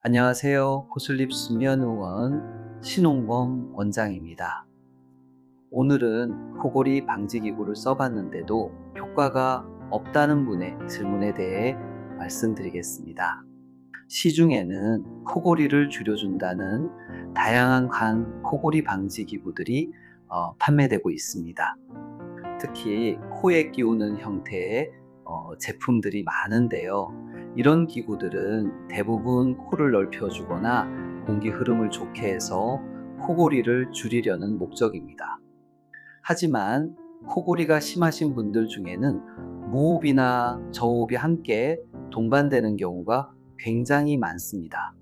안녕하세요. 코슬립 수면의원 신홍범 원장입니다. 오늘은 코골이 방지 기구를 써봤는데도 효과가 없다는 분의 질문에 대해 말씀드리겠습니다. 시중에는 코골이를 줄여준다는 다양한 코골이 방지 기구들이 판매되고 있습니다. 특히 코에 끼우는 형태의 제품들이 많은데요. 이런 기구들은 대부분 코를 넓혀주거나 공기 흐름을 좋게 해서 코골이를 줄이려는 목적입니다. 하지만 코골이가 심하신 분들 중에는 무호흡이나 저호흡이 함께 동반되는 경우가 굉장히 많습니다.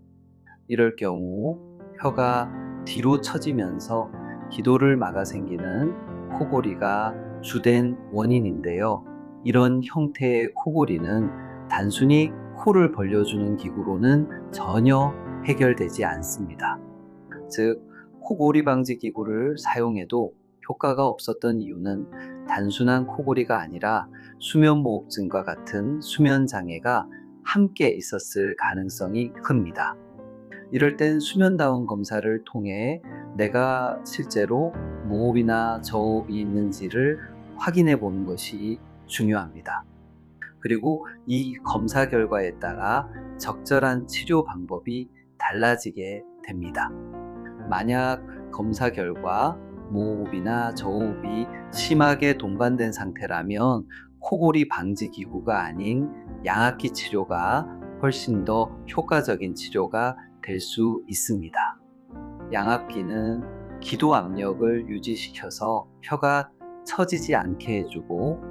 이럴 경우 혀가 뒤로 처지면서 기도를 막아 생기는 코골이가 주된 원인인데요. 이런 형태의 코골이는 단순히 코를 벌려주는 기구로는 전혀 해결되지 않습니다. 즉, 코골이 방지 기구를 사용해도 효과가 없었던 이유는 단순한 코골이가 아니라 수면무호흡증과 같은 수면장애가 함께 있었을 가능성이 큽니다. 이럴 땐 수면다운 검사를 통해 내가 실제로 무호흡이나 저호흡이 있는지를 확인해 보는 것이 중요합니다. 그리고 이 검사 결과에 따라 적절한 치료 방법이 달라지게 됩니다. 만약 검사 결과 무호흡이나 저호흡이 심하게 동반된 상태라면 코골이 방지 기구가 아닌 양압기 치료가 훨씬 더 효과적인 치료가 될 수 있습니다. 양압기는 기도 압력을 유지시켜서 혀가 처지지 않게 해주고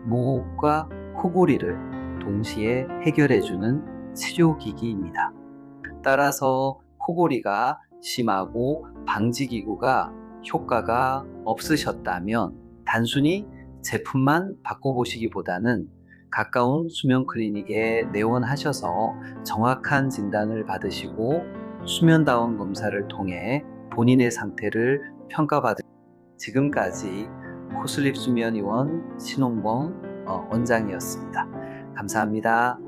무호흡과 코골이를 동시에 해결해주는 치료기기입니다. 따라서 코골이가 심하고 방지기구가 효과가 없으셨다면 단순히 제품만 바꿔보시기보다는 가까운 수면 클리닉에 내원하셔서 정확한 진단을 받으시고 수면다운 검사를 통해 본인의 상태를 평가받으. 지금까지 코슬립 수면의원 신홍범 원장이었습니다. 감사합니다.